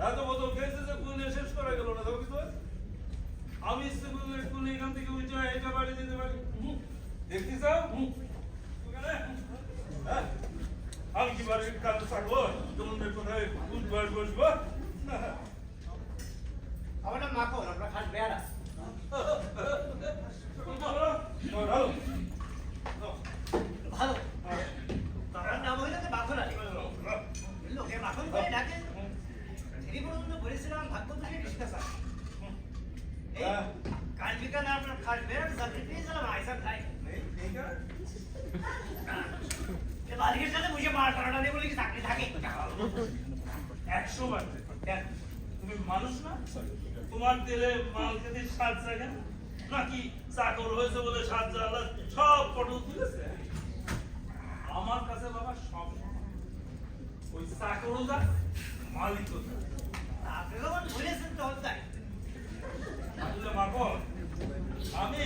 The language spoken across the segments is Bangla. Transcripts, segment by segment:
এত বোতল খেয়েছে যে কুলে শেষ করা গেল না, দেখো তো আমি ইচ্ছে করলে কুলে এখান থেকে উঠে এটা বাড়ি দিতে পারি। দেখতে চাও হ্যাঁ আমি কি বাড়ির কাছে থাকবো, তোমাদের কোথায় বুধবার বসবো? আমার নাম মাখন, আমরা খাস বেয়ারা। ভালো তার নাম হইল মাখন আলী। লোকে মাখন করে ডাকে। এই পর্যন্ত বলেছিলাম ভাগ্য থেকে ডিসকাস আছে। এই কাল বিকালে আপনার খাস বেয়ারা চাকরি পেয়েছিলাম আইসান খাই। মালিকের সাথে বসে মার করাটা নেই বলে কি চাকরি থাকে? 100 বার তুমি মানুষ না? তোমার তেলে মাল খেতে স্বাদ জাগে না? নাকি চাকর হয়েছে বলে স্বাদ জ্বালা সব ফটো তুলেছে? আমার কাছে বাবা সব ওই চাকরও যা মালিকও যা। আপনি যখন বলেছেন তখন তাই বুঝলে মাখন, আমি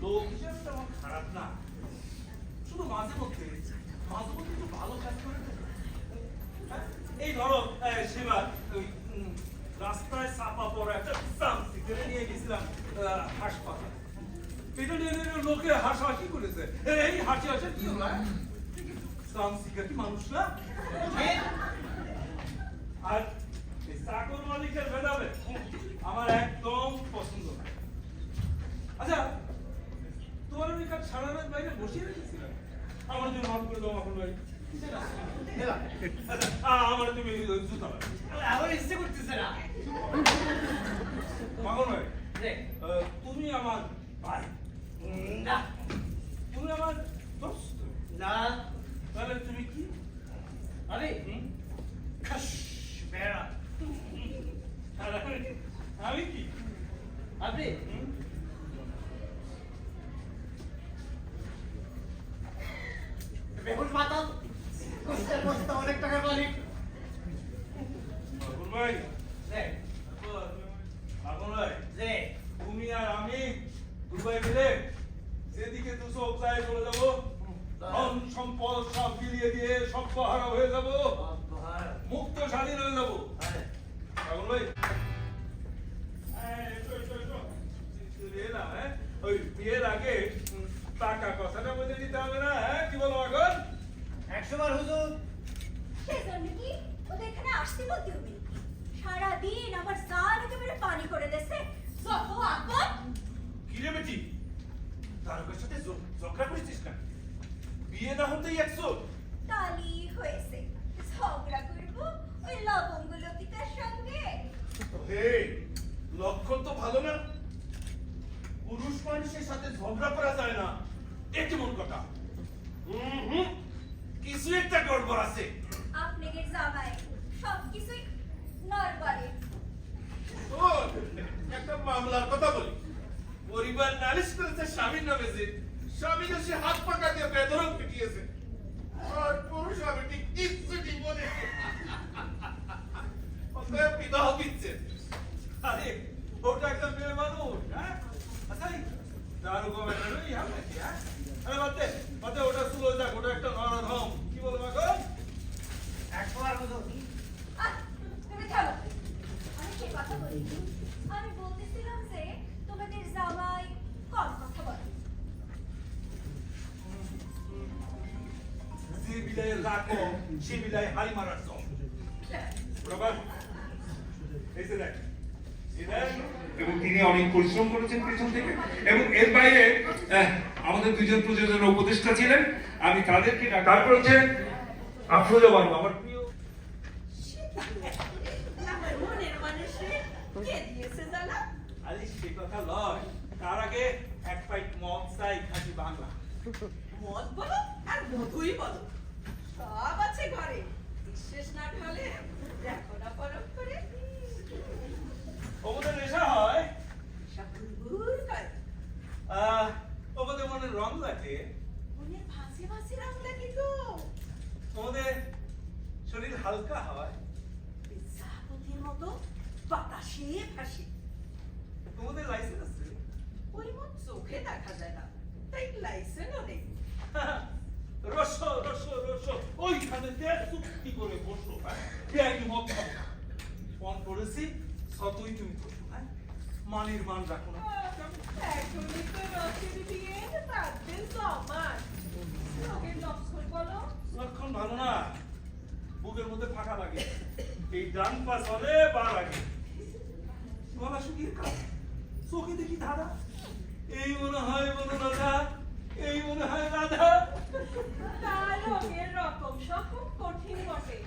লোক হিসেবে তেমন খারাপ না, শুধু মাঝে মধ্যে একটু ভালো কাজ করে দেয়। এই ধরো সেবার ওই রাস্তায় চাপা পড়া একটা সিগারে নিয়ে গেছিলাম হাসপাতাল, এটা নিয়ে লোকে হাসাহাসি করেছে। এই হাসি হাসি কি হলো? সিগারেট মানুষ না? আর এই চাকর মালিকের ভেদাভেদ আমার একদম পছন্দ না। আচ্ছা তোমার ওই কাজ সারা রাত বাইরে বসিয়ে রেখেছিলাম, আমার জন্য মাফ করে দাও মাখন ভাই। আমার তুমি জুতা আমার ইচ্ছে করতেছে না। মাখন ভাই তুমি আমার ভাই না, তুমি আমার দোস্ত না, তাহলে তুমি কি? আমি খাস বেড়া। আমি কি? আপনি বেহুশ মাতাল, কষ্টের বস্তা, অনেক টাকার মালিক। মাখন ভাই মাখন ভাই যে তুমি আর আমি দুবাই মিলে যেদিকে দু চোখ চায় চলে যাবো, ধন সম্পদ সব বিলিয়ে দিয়ে সব হারা হয়ে যাবো, মুক্ত স্বাধীন হয়ে যাবো। মাখন ভাই ওই বিয়ের আগে টাকা কথাটা বলে দিতে হবে না? হ্যাঁ কি বলো এখন? 100 বার হুজুর। সেজন্য কি ওদের এখানে আসতে বলতে হবে? সারাদিন আমার সাল একেবারে পানি করে দিয়েছে। যত আপদ কি রে বেটি, তারকের সাথে ঝগড়া করেছিস না? বিয়ে না হতেই 100 তালি হয়েছে, ঝগড়া করবো ওই লবঙ্গ লতিকার সঙ্গে? হে লক্ষণ তো ভালো না। পুরুষ মানুষের সাথে ঝগড়া করা যায় না, এ কেমন কথা? কিছু একটা গড়বড় আছে। আপনাকে জামাই সবকিছুই নড়বড়ে। শোন, একটা মামলার কথা বলি। পরিবার নালিশ করেছে স্বামীর নামে, যে স্বামী সে হাত পাকা দিয়ে বেদরক পিটিয়েছে, আর পুরুষ স্বামীটি কিচ্ছুটি বলে বিবাহ দিচ্ছে। আরে ওটা একটা মেয়ে মানুষ। হ্যাঁ আচ্ছা দারুগো ম্যাটারই হবে কি? হ্যাঁ আরে বাতে ওটা সুলো যাক, ওটা একটা নরধম। কি বলবো এখন? 100 বার হুজুর। তুমি থামো, আমি কি কথা বলিনি? আমি বলতেছিলাম যে তোমাদের জামাই কম কথা বলে। যে বিলাই রাখো সে বিলাই হাড়ি মারার সব। এবং তিনি অনেক পরিশ্রম করেছেন পেছন থেকে, এবং এর বাইরে আমাদের দুজন প্রযোজনের উপদেষ্টা ছিলেন, আমি তাদেরকে তারপর হচ্ছে আফরোজা বানু, আমার প্রিয়। আমার মনের মানুষে কে দিয়েছে জানা? আরে সে কথা লয়, তার আগে এক পাইট মদ চাই খাঁটি বাংলা। মদ বলো আর মধুই বলো, সব আছে ঘরে। বিশেষ না খালে দেখো না পরম করে ওদের নেশা হয়, সব ঘুরঘুর করে। ওদের মনে রং লাগে, মনের ভাসে ভাসে রং লাগে গো। ওদের শরীর হালকা হয়, বিদ্যাপতির মতো বাতাসে ভাসে। তোমাদের লাইসেন্স আছে? ওই মত চোখে দেখা যায় না, তাই লাইসেন্সও নেই। রসো রসো রসো ওইখানে দেড় চুক্তি করে বসো, হ্যাঁ মদ খাবো। করেছি সতই তুমি করছো, হ্যাঁ? মানের মান রাখো না। এখনই তো রথের বিয়ে, তাদের সমান। লোকের লক্ষণ বলো। লক্ষণ ভালো না, বুকের মধ্যে ফাঁকা লাগে, এই ডান পাশ হলে বা লাগে, গলা শুকিয়ে কাজ, চোখে দেখি ধাঁধা, এই মনে হয় বনলতা, এই মনে হয় রাধা। তার রোগের রকম সব খুব কঠিন বটে,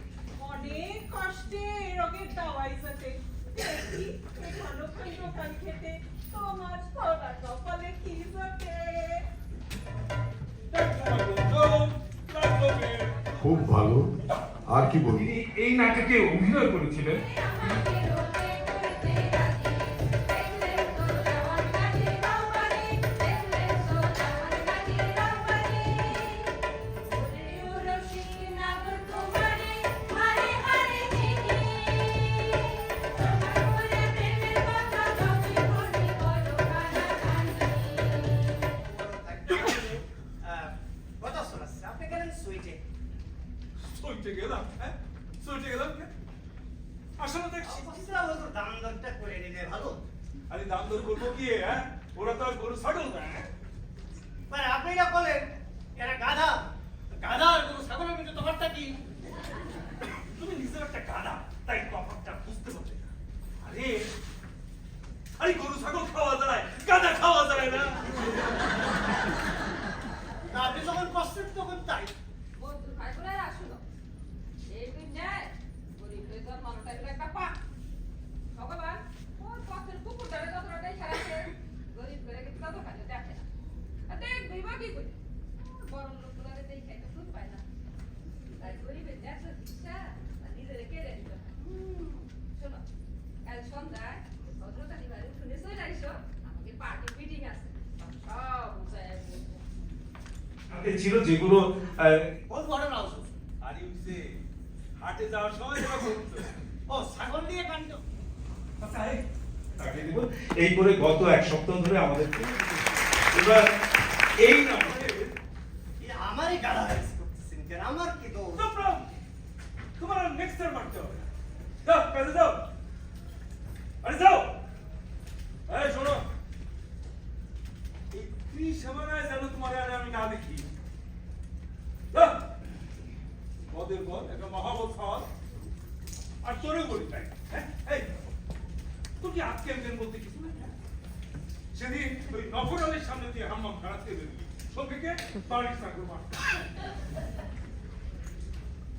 অনেক কষ্টে এই রোগের দাওয়াই যেতে। দেখি এই ঘন ঘন দোকান খেতে তোমার ছোড়া কপালে কি জোটে। খুব ভালো। আর কি বলি? তিনি এই নাটকে অভিনয় করেছিলেন। কথা শোনাচ্ছে আপনি গেলেন সুইটে। সইতে গেলাম, হ্যাঁ? সইতে গেলাম কে? আসলে দেখছি অফিসরা বলতো দাম দরটা করে নিলে ভালো। আরে দাম দর করবো কি, হ্যাঁ? ওরা তো আর গরু ছাগল না, হ্যাঁ? মানে আপনি না বলেন এরা গাধা, গাধা আর গরু ছাগলের মধ্যে তফাৎটা কি? তুমি নিজের একটা গাধা, তাই তফাৎটা বুঝতে পারবে না। আরে আরে গরু ছাগল খাওয়া যায়, গাধা খাওয়া যায় না। না আপনি যখন কষ্টের তখন তাই। বন্ধু ভাই করে আসলো এই দুনিয়ায় গরিব হয়ে তোর মানুষটা হলো একটা পা। ভগবান ওর পথের কুকুরটারে যতটাই খেলাছে, গরিব করে কিন্তু তত খালি দেখে না। আর দেখবি বা কি করি, বড় লোকগুলোরে দেখে তো সুখ পায় না, তাই গরিবের দেশ শিক্ষা নিজেরে কেড়ে নিল। শোনো, কাল সন্ধ্যায় ভদ্রতালি বাড়ি শুনে চলে আইসো, আমাকে পার্টি মিটিং আছে, সব বুঝায় বলবো। নাটকে ছিল যেগুলো কোন ঘটনা হচ্ছে? আরে উঠছে হাটে যাওয়ার সময় তোরা বলছো ও ছাগল দিয়ে কাণ্ড। আচ্ছা, তাকে দিব। এই করে গত এক সপ্তাহ ধরে আমাদের এবার এই নাটকে আমারই গাধা হয়েছে করতেছেন কেন? আমার কি দোষ? No problem. তোমার নেক্সট টাইম মারতে হবে। যাও, কাজে যাও। আরে যাও। এই শোনো, এই ত্রিসীমানায় যেন তোমার আর আমি না দেখি। যাও। মদের বল, একটা মহাবত খাওয়া। আর তোরেও বলি তাই। হ্যাঁ? এই, তোর কি আজকে একজন বলতে কিছু নেই? হ্যাঁ? সেদিন ওই নফর আলীর সামনে দিয়ে হাম্মাম খাড়াতে বেরোলি। সঙ্গে কে? বাড়ির চাকর মার।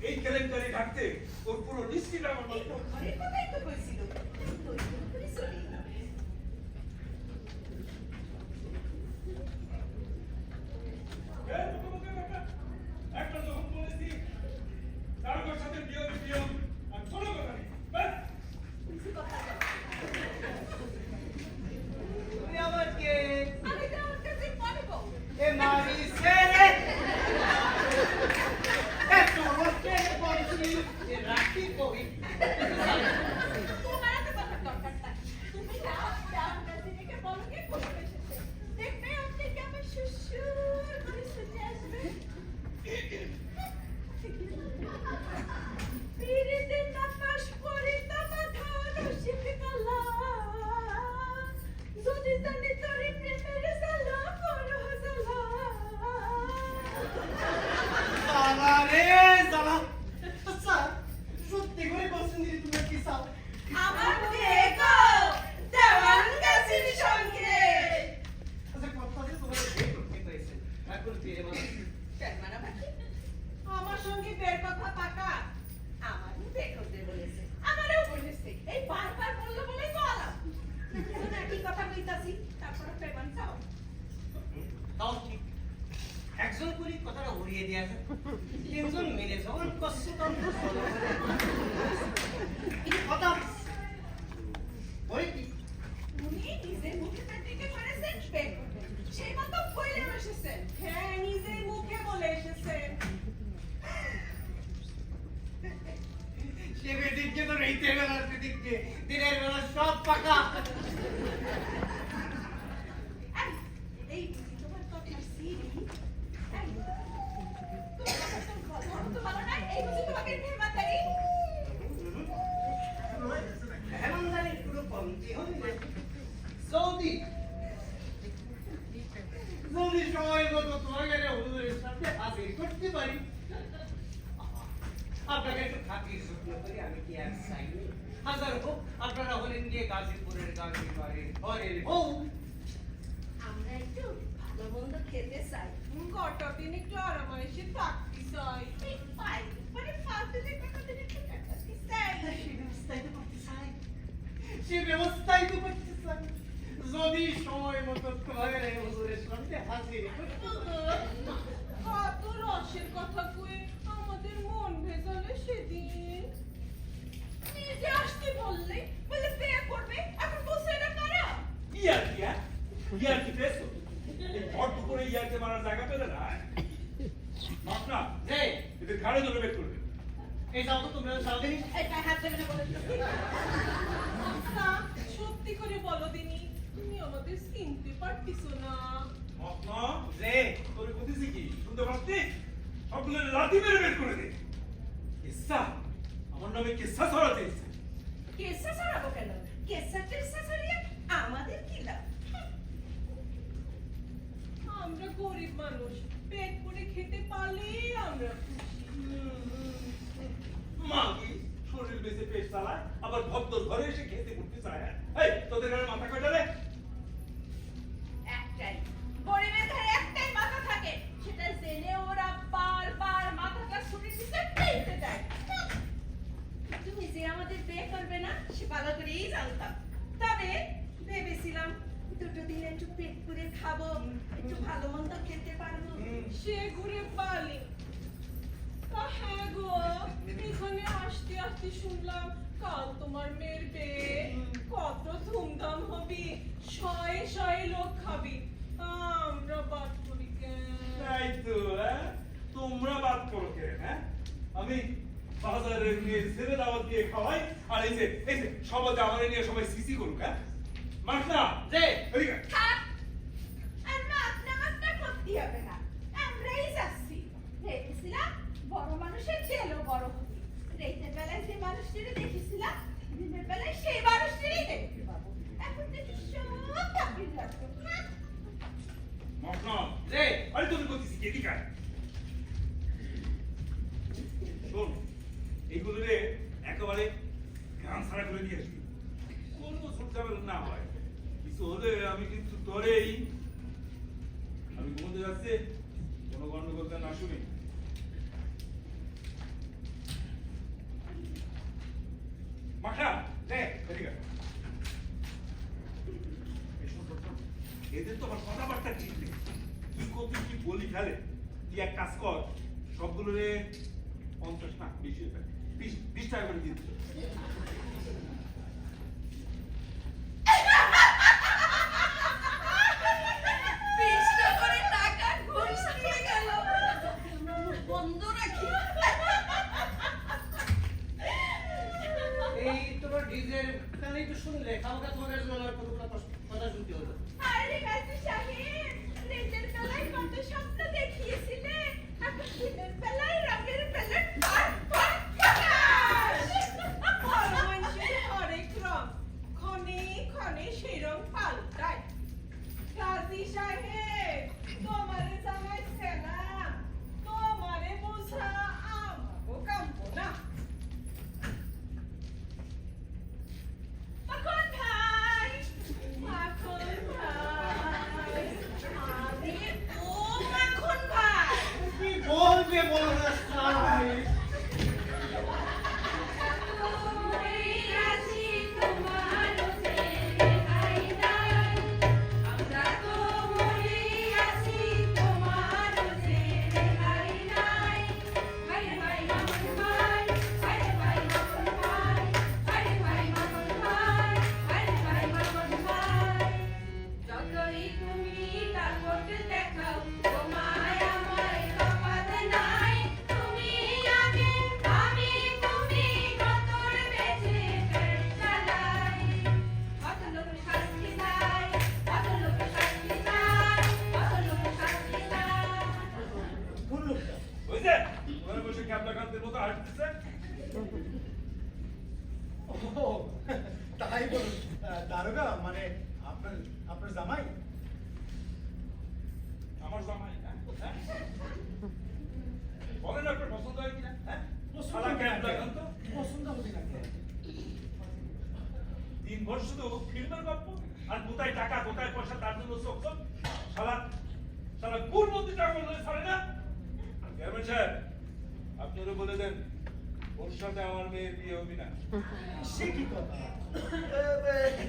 এই কেলেঙ্কারি ঢাকতে ওর পুরো লিস্টটা আমার এই নষ্ট। ঘরের কথাই তো বলছিল, তুই করে চলে এলি। এই মুখোমুখি একটা যখন বলেছি, কারোর সাথে বিয়ে দিও, আর কোনো কথা নেই। ব্যাস। কিছু কথা বল। তুমি আমার কে? আমি তো ওর কাছে পারবো। এ মারি সেরে। এত রোস্টে পড়ছি এ রাখি কই। তোমার এত কথা দরকার নাই। তুমি যাও, যাও, কাছে রেখে বলো কে কোথায় এসেছে। দেখবে আপনি কেমন সুসুর করে শুনে আসবে। পিরিতে তাপাস পড়িতা মাথা রসিক কালা। যদি জানি তোরে প্রেমের জ্বালা বড় জ্বালা। জ্বালা রে জ্বালা। আচ্ছা সত্যি করে বলছেন দিদি তুমি কি চাও? আমার দেখো দেওয়ান গাছের সঙ্গে। আচ্ছা কথা যে তোমার বিয়ে করতে হয়েছে। এখন বিয়ে মানে কেন মানা বাকি? আমার সঙ্গে বের কথা পাকা। আমারও বের করতে বলেছে, আমারও বলেছে। এই বারবার বললো বলেই তো আলাম। এখন একই কথা কইতাছি, তারপরে পেমেন চাও। তাও ঠিক। একজন করে কথাটা উড়িয়ে দেওয়া যায়। তিনজন মিলে যখন কষ্ট তখন ফলো করে। এই কথা বই কি? উনি নিজের মুখে তার দিকে করেছেন বের করবেন। সেই মতো বইলে এসেছেন। হ্যাঁ, নিজের মুখে বলে এসেছেন। সে বেদিককে তো রাইতের বেলা বেদিককে দিনের বেলা সব পাকা। এই, এই বুঝি তোমার কথার সিঁড়ি? এই, তোমার কথা তো ভালো না? এই বুঝি তোমাকে নিয়ে মাতারি? হ্যাঁ বলতে হবে সৌদি যদি সময় মতো তোমাকে হুজুরের সাথে হাজির করতে পারি আপনাকে একটু খাতির যত্ন করি আমি কি আর চাই হাজার হোক আপনারা হলেন গিয়ে গাজীপুরের গাজী বাড়ির ঘরের বউ আমরা একটু ভালো মন্দ খেতে চাই কটা দিন একটু আরামাইশে থাকতে চাই এই পাই মানে ফালতু যে কটা দিন একটু কাটাতে চাই সে ব্যবস্থাই তো করতে চাই সে ব্যবস্থাই তো করতে চাই যদি সময় মতো তোমাকে হুজুরের সাথে হাজির করতে পারি কত রসের কথা কয়ে আমাদের মন ভেজালে সেদিন নিজে আসতে বললে বলে বিয়ে করবে এখন বসে না কারা ইয়ার কি হ্যাঁ? ইয়ার কি পেয়েছো? এই ভর দুপুরে ইয়ারকে মারার জায়গা পেলে না মাপ না যে এদের ঘাড়ে ধরে বের করবে এই যাও তো তোমরা সারাদিন এটা হাত দেবে না বলে দিচ্ছি। আচ্ছা, সত্যি করে বলো দিনি তুমি আমাদের চিনতে পারতিস না মাপ না যে তোরে বলতেছি কি শুনতে পাচ্ছিস সবগুলো লাথি মেরে বের করে দে কিসা আমার নামে কিসা ছড়াতে এসেছে কেসা ছড়াবো কেন কেসা টেসা ছড়িয়ে আমাদের কি লাভ আমরা গরিব মানুষ পেট করে খেতে পারলেই আমরা খুশি মাগি শরীর বেঁচে পেট চালায় আবার ভক্তর ঘরে এসে খেতে করতে চায় এই তোদের ঘরে মাথা কয়টা রে একটাই গরিবের ঘরে একটাই মাথা থাকে সেটা জেনে ওরা বারবার মাথাটা ছুটে দিতে পেতে দেয় তুমি যে আমাদের বিয়ে করবে না সে ভালো করেই জানতাম তবে ভেবেছিলাম দুটো দিন একটু পেট পুরে খাবো একটু ভালো মন্দ খেতে পারবো সে ঘুরে পালি হ্যাঁ গো এখানে আসতে আসতে শুনলাম কাল তোমার মেয়ের বিয়ে কত ধুমধাম হবে শয়ে শয়ে লোক খাবি আমরা বাদ করি কেন তাই তো হ্যাঁ তোমরা বাদ করো কেন হ্যাঁ আমি বাজারে নিয়ে ছেড়ে দাওয়াত দিয়ে খাওয়াই আর এই যে সবাই আমারে নিয়ে সবাই সিসি করুক হ্যাঁ মাস না যে এদিকে থাক আর মাথা করতে হবে না আমরাই যাচ্ছি ভেবেছিলাম বড় মানুষের ছেলেও বড় হবে রাতের বেলায় যে মানুষটিরে দেখেছিলাম দিনের বেলায় সেই মানুষটিরই দেখতে পাবো এখন দেখি সব কাপির লাগবে মাস না যে আরে তুমি করতেছি কি এদিকে আয়। শোন এইগুলো রে একেবারে গান ছাড়া করে দিয়ে আসবি কোনো ঝুটঝামেলা না হয় কিছু হলে আমি কিন্তু তোরেই আমি ঘুমোতে যাচ্ছি কোনো গন্ডগোল যেন না শুনি মাখা দে এদিকে আয়। এই শোন, শোন, শোন। এদের তো আবার কথাবার্তা ঠিক নেই তুই কত কি বলি ফেলে তুই এক কাজ কর সবগুলো রে 50 না বেশি হয়ে 20 টাকা করে দিয়ে দিতে বিশটা করে টাকা ঘুষ দিয়ে গেল বন্ধ রাখি এই তোমার ডিজের কানে তো শুনলে কালকে তোমার কাছে আমার কতগুলো কথা শুনতে হলো আরে গাছি সাহেব নিজের বেলায় কত স্বপ্ন দেখিয়েছিলে এখন দিনের বেলায় রঙের বেলায় পার পার আর মানুষের হরেক রং ক্ষণে ক্ষণে সেই রং পাল্টায় গাজী সাহেব তোমারে জানাইছে না তোমারে বোঝা আমাকে কাম্য না মাখন ভাই মাখন ভাই আমি ও মাখন ভাই কি বলবে বলো না সাই যতই তুমি তারপরে দেখাও তোমায় আমায় তফাৎ নাই তুমি আমি তুমি কতর বেঁচে পেট চালাই কত লোক শাস্তি চাই কত লোক শাস্তি চাই কত লোক শাস্তি চাই বুঝলে ওখানে বসে ক্যাবলা কান্তের মতো হাঁটতেছে ও তাই বলুন দারোগা মানে আপনার আপনার জামাই আমার জামাই হ্যাঁ? হ্যাঁ? বলেন আপনার পছন্দ হয় কিনা হ্যাঁ শালা ক্যাব লাগান তো পছন্দ হবে না কেন? 3 বছর শুধু ফিল্মের গল্প আর কোথায় টাকা কোথায় পয়সা তার জন্য চোখ শালা শালা কোন মধ্যে টাকা বলে ছাড়ে না চেয়ারম্যান সাহেব আপনারা বলে দেন ওর সাথে আমার মেয়ের বিয়ে হবে না সে কি কথা?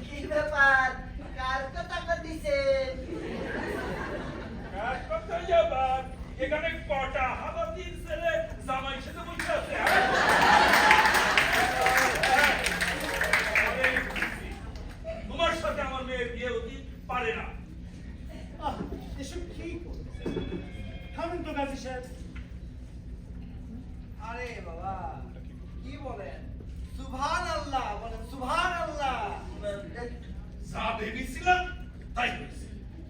কি ব্যাপার কার কথা দিছেন কাজ করতে যাবার এখানে কটা হাবাতির ছেলে জামাই সাথে বসে আছে আরে, তোমার সাথে আমার মেয়ের বিয়ে হতে পারে না আহ, এসব কি করছেন? থামেন তো গাজী সাহেব। আরে বাবা কি বলেন সুবহানাল্লাহ বলেন সুবহানাল্লাহ যা ভেবেছিলাম তাই হয়েছে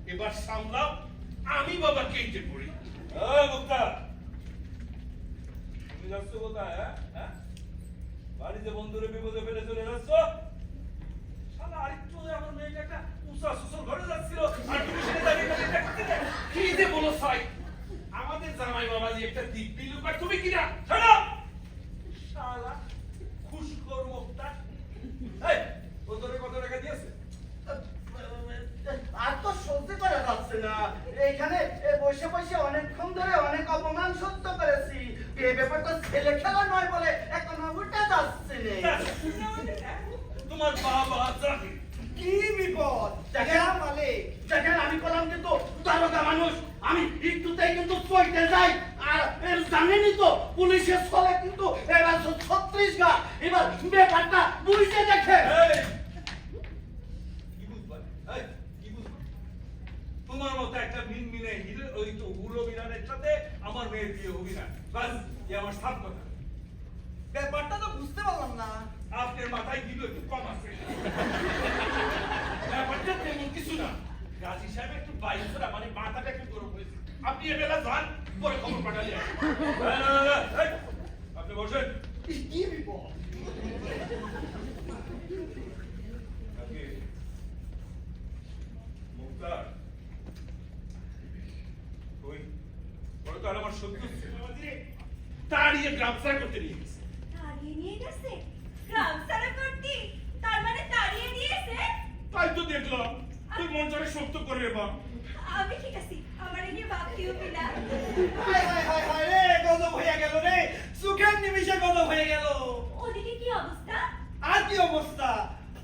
এবার সামলাও আমি বাবা কেটে পড়ি মুক্তা তুমি যাচ্ছ কোথায় হ্যাঁ বাড়িতে বন্ধুরে বিপদে ফেলে চলে যাচ্ছ শালা আরেকটু হলে আমার মেয়েটা একটা উঁচা শ্বশুর ঘরে যাচ্ছিল আর তুমি সেটা দাঁড়িয়ে দাঁড়িয়ে দেখছিলে কি যে বলো সাই আমাদের জামাই বাবাজি একটা দিব্যি লোক আর তুমি কিনা শোনো শালা খুশখোর মুক্তা এই ও তোরে কত টাকা দিয়েছে আর তো সহ্য করা যাচ্ছে না এইখানে বসে বসে অনেকক্ষণ ধরে অনেক অপমান সহ্য করেছি এই ব্যাপারটা ছেলে খেলা নয় বলে এখন উঠে যাচ্ছে রে তোমার বাবা জানে কি বিপদ দেখেন মালিক দেখেন আমি করলাম কিন্তু দারোগা মানুষ আমি একটুতেই কিন্তু চলতে যাই আর জানেনই তো পুলিশের স্থলে কিন্তু এবার 36 গা এবার ব্যাপারটা পুলিশে দেখে এই কি বুঝবা এই কি বুঝবা তোমার মতো একটা মিনমিনে হিরো ওই তো হুলো মিনানের সাথে আমার মেয়ের বিয়ে হবে না বাস এই আমার সাত কথা ব্যাপারটা তো বুঝতে পারলাম না আপনার মাথায় দিল একটু কম আছে ব্যাপারটা তেমন কিছু না গাজী সাহেব একটু বাইরে মানে মাথাটা একটু গরম হয়েছে আপনি এবেলা যান পরে খবর পাঠালে আপনি বসেন কি বিপদ আজকে মুক্তার ওই বড় তো আর আমার শত্রু ছিল তাড়িয়ে গ্রামসার করতে নিয়ে গেছে তাড়িয়ে নিয়ে গেছে গ্রাম সারা করতি তার মানে তাড়িয়ে নিয়েছে তাই তো দেখলাম তুই মনটারে শক্ত করে রে বাপ আমি ঠিক আছি আমার নিয়ে ভাবতে হবে না হায় হায় হায় হায় রে গজব হয়ে গেল রে সুখের নিমিষে গজব হয়ে গেল ওদিকে কি অবস্থা আর কি অবস্থা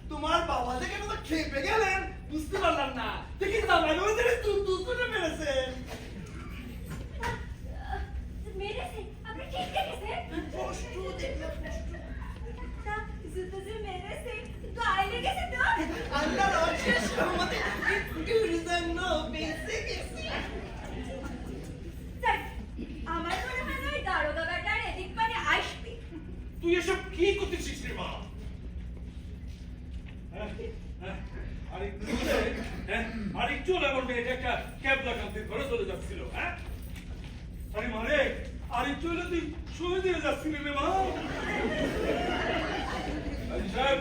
তোমার বাবা দেখে তো খেপে গেলেন বুঝতে পারলাম না দেখি জামাই ওদের দুজনে মেরেছেন মেরেছে আপনি ঠিক দেখেছেন কষ্ট দেখলে কষ্ট তা জুতো যে মেরেছে গায়ে লেগেছে তো আল্লাহর অশেষ রহমতে একটুর জন্য বেঁচে গেছি যাক, আমার মনে হয় না ওই দারোগা বেটার এদিক মানে আসবে তুই এসব কি করতেছিস রে মা আরেকটু আমার মেয়েটা একটা ক্যাব লাগাতে ঘরে চলে যাচ্ছিল হ্যাঁ আরে মারে আরেকটু হলে তুই শুয়ে দিয়ে যাচ্ছিলি রে মা গাজী সাহেব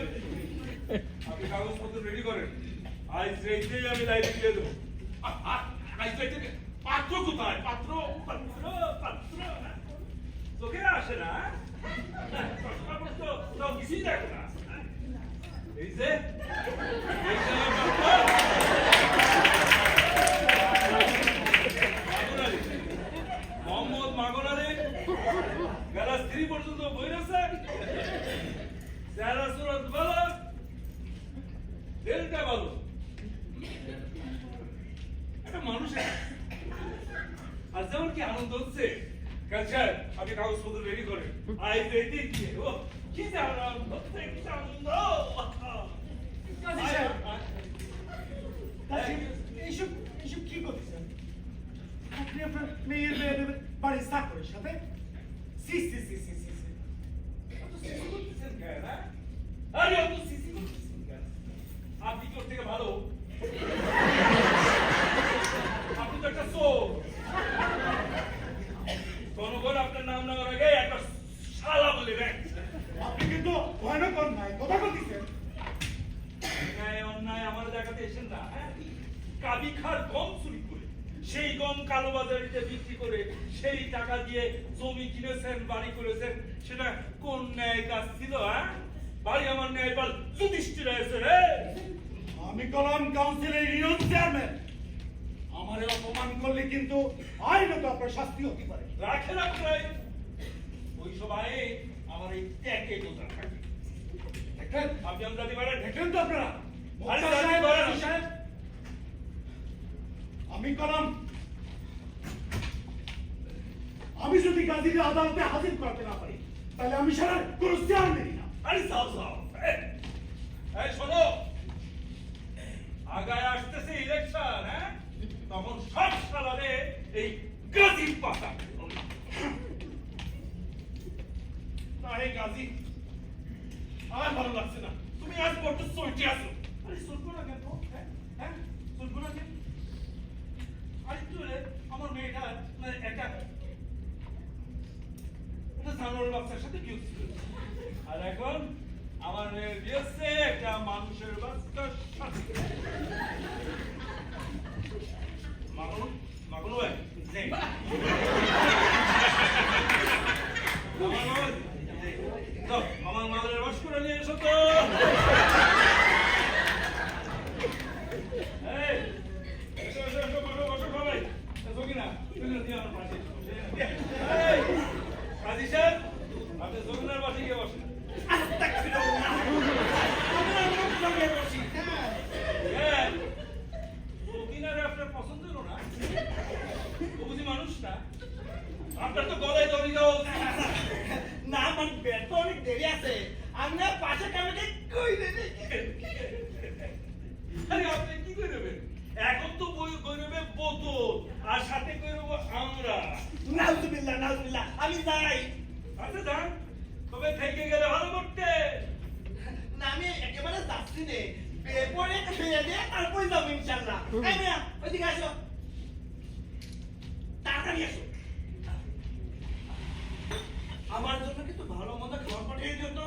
আপনি কাগজপত্র রেডি করেন আজ রেখেই আমি লাইনে দিয়ে দেবো আজ রেখে পাত্র কোথায় পাত্র পাত্র পাত্র হ্যাঁ? চোখে আসে না হ্যাঁ? চশমা পড়তো তাও কিছুই দেখো না হ্যাঁ? এই যে এই যে আমার পাত্র। মাগুর আলী, মোহাম্মদ মাগুর আলী, বেলা 3 পর্যন্ত বই রয়েছে চেহারা সুরত ভালো দিলটা ভালো একটা মানুষের আর যেমন কি আনন্দ হচ্ছে কালচার আপনি কাগজপত্র রেডি করেন আই রেডি কি ও কি যে আনন্দ হচ্ছে কি যে আনন্দ গাজী সাহেব, এইসব এইসব কি করছেন আপনি আপনার মেয়ের বাড়ির চাকরের সাথে সি সি সি সি সি সি অত সিসি করতেছেন কেন হ্যাঁ? আরে অত সিসি করতেছেন কেন আপনি কি ওর থেকে ভালো আপনি তো একটা চোর জনগণ আপনার নাম নেওয়ার আগে একটা শালা বলে দেয় আপনি কিন্তু ভয়ানক দেখাতে এসেন না, হ্যাঁ? কাবি খার গম চুরি করে সেই গম কালোবাজারিতে বিক্রি করে সেই টাকা দিয়ে জমি কিনেছেন, বাড়ি করেছেন, সেটা কোন ন্যায় কাজ ছিল? হ্যাঁ, বাড়ি আমার ন্যায় পাল যুধিষ্ঠির হয়েছে রে। আমি কলাম কাউন্সিলের ইউনিয়ন চেয়ারম্যান। আমারে অপমান করলে কিন্তু আইনত আপনার শাস্তি হতে পারে। রাখে রাখে ওই সব আইন আমার এই ট্যাকে গোজা থাকে। দেখেন, আপনি জাতি পারেন, দেখেন তো আপনারা আরে মুক্তার জাতি সাহেব, পারেন। রাজু সাহেব, আমি কলাম আমি যদি গাজীকে আদালতে হাজির করতে না পারি তাহলে আমি সারা কোন চেয়ারম্যানই না। আরে যাও যাও, এই শোনো, আগায় আসতেছে ইলেকশন, হ্যাঁ, তখন সব সালারে এই গাজীর পাতা না। এই গাজী আমার ভালো লাগছে না, তুমি আজ বড্ড চলতে আসো। আরে চলবো না কেন? হ্যাঁ হ্যাঁ, চলবো না কেন? আরে তুই আমার মেয়েটা মানে একটা জানোয়ার বাচ্চার সাথে বিয়ে হচ্ছিল, আর এখন আমার মেয়ের বিয়ে হচ্ছে একটা মানুষের বাচ্চার সাথে। মাগনো মাগনো ভাই নেই, আমার মাদের বাস করে নিয়ে এসো তো। এই, এসো এসো এসো, বসো বসো সবাই। এসো কিনা তুমি দিয়ে আমার পাশে এসো। এই, কাজী সাহেব, আপনি জমিনার পাশে গিয়ে বসেন। হ্যাঁ, জমিনারে আপনার পছন্দ হলো না? ও বুঝি মানুষ না? আপনার তো গলায় দড়ি দেওয়া উচিত। না, মানে বের তো অনেক দেরি আছে। আমি না পাশে কামে কই দেবে। আরে আপনি কি করে নেবেন? এখন তো বই নেবে বোতল, আর সাথে করে নেবো আমরা। নাউজুবিল্লাহ নাউজুবিল্লাহ, আমি যাই। আচ্ছা যান, তবে থেকে গেলে ভালো করতে। না, আমি একেবারে যাচ্ছি নে। পরে খেয়ে দিয়ে তারপরে যাবো ইনশাল্লাহ। এই মিয়া, ওইদিকে আসো, তাড়াতাড়ি আসো। আমার জন্য কিন্তু ভালো মন্দ খাবার পাঠিয়ে দিও তো।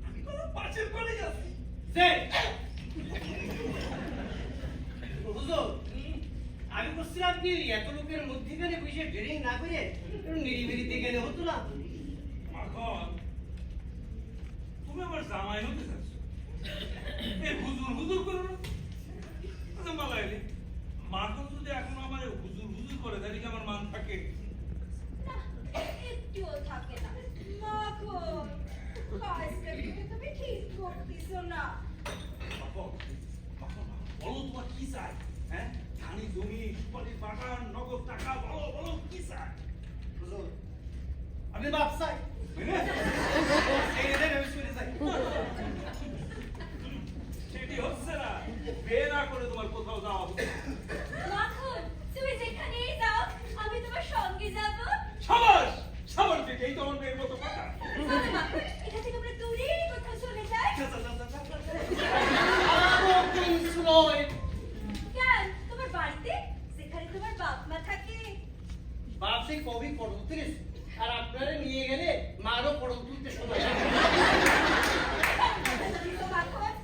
আমি কোনো পাশের করে যাচ্ছি। হুজুর, আমি বলছিলাম কি এত লোকের মধ্যেখানে বসে ড্রিঙ্ক না করে একটু নিরিবিলিতে গেলে হতো না? মাখন, তুমি আমার জামাই হতে চাচ্ছ? এই হুজুর হুজুর করো না? আচ্ছা মালাইলি, মাখন যদি এখন আমার হুজুর হুজুর করে তাহলে কি আমার মান থাকে? না, একটুও থাকে না। মাখন, কাজটা কিন্তু তুমি ঠিক করতেছো না। মাখন, মাখন, বলো তোমার কি চাই? হ্যাঁ, ধানি জমি, সুপারির বাগান, নগদ টাকা, বলো বলো কি চাই? হুজুর, আপনি বাপ চাই। এই রে, আমি শুনে যাই। সেটি হচ্ছে না, বিয়ে না করে তোমার কোথাও যাওয়া হচ্ছে না। মাখন, তুমি যেখানেই যাও আমি তোমার সঙ্গে যাব। সাবাস সাবাস বেটি, এই তো আমার মেয়ের মতো কথা। চলো মাখন, এখান থেকে আমরা দূরে কোথাও চলে যাই। কেন, তোমার বাড়িতে যেখানে তোমার বাপ মা থাকে? বাপ সেই কবি পড়ো তিরিশ, আর আপনারা নিয়ে গেলে মারও পড়ো তুলতে সময় লাগে। মাখন,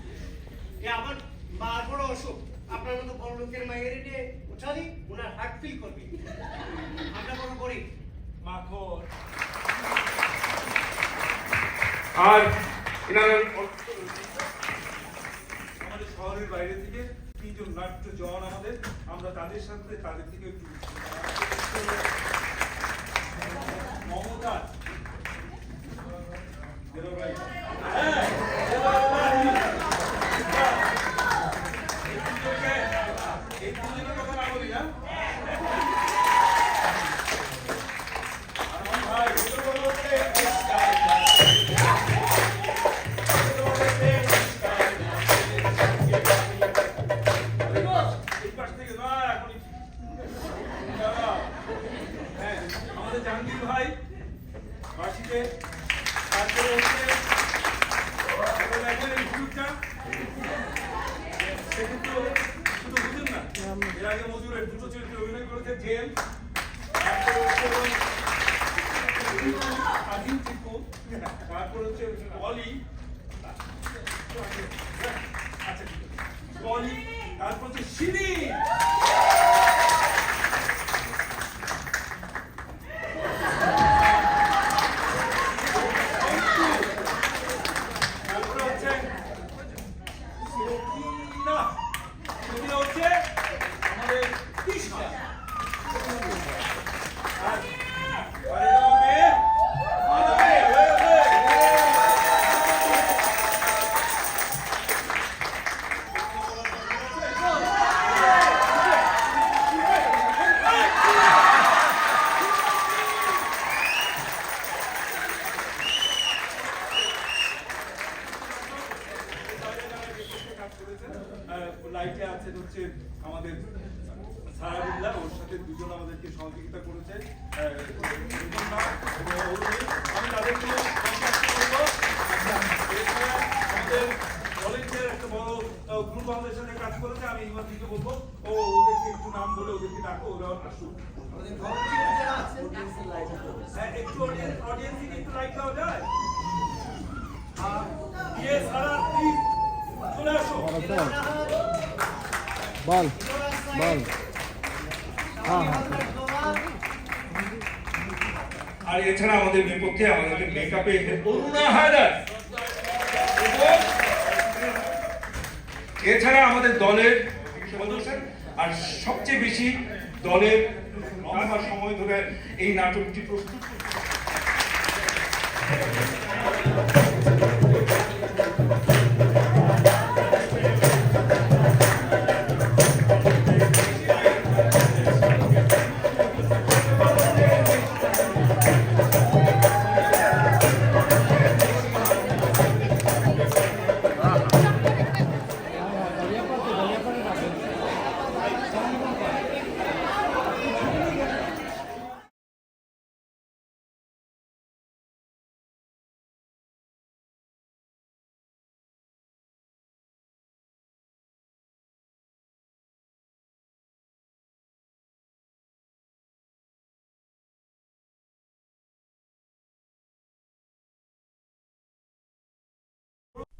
আমার মার বড় অসুখ, আপনার মতো বড় লোকের মায়ের নিয়ে উঠালি ওনার হার্ট ফিল করবে। আমরা বড় গরিব। মাখন, আর এনারা আমাদের শহরের বাইরে থেকে তিনজন নাট্য জন আমাদের, আমরা তাদের সাথে তাদের থেকে একটু মমতা দেলো ভাই। হ্যাঁ, দেলো ভাই। এই দুজনের কথা না বলি না। আমার ভাই, এগুলো বলো হচ্ছে এই পাশ থেকে না, এখনই দাঁড়াও। হ্যাঁ, আমাদের জাহাঙ্গীর ভাই বাসিতে, তারপরে হচ্ছে দেখেন এই হুজুরটা, সে কিন্তু শুধু হুজুর না, এর আগে মজুরের দুটো চরিত্রে অভিনয় করেছে, জেল, তারপরে হচ্ছে আজিম টিপু, তারপর হচ্ছে অলি, আচ্ছা পলি, তারপর হচ্ছে শিরিন। তারপরে হচ্ছে সকিনা। সকিনা হচ্ছে আমাদের তিশা। আর এটা হবে মাধবী। লাইটে আছে হচ্ছে আমাদের সারাবিল্লাহ, ওর সাথে দুজন আমাদেরকে সহযোগিতা করেছে। আমি তাদেরকে কন্ট্যাক্ট করবো। এছাড়া আমাদের ভলেন্টিয়ার একটা বড় গ্রুপ আমাদের সাথে কাজ করেছে। আমি ইমানকে বলবো ও ওদেরকে একটু নাম বলে ওদেরকে ডাকো, ওরা আসুক। হ্যাঁ, একটু অডিয়েন্সকে একটু লাইট দেওয়া যায়? ইয়ে সারা প্লিজ চলে আসো। বল আর এছাড়া আমাদের বিপক্ষে আমাদেরকে মেকআপে অরুণা হায়দার, এবং এছাড়া আমাদের দলের সদস্য আর সবচেয়ে বেশি দলের লম্বা সময় ধরে এই নাটকটি প্রস্তুত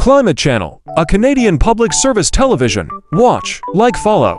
Climate Channel, a Canadian public service television. Watch, like, follow.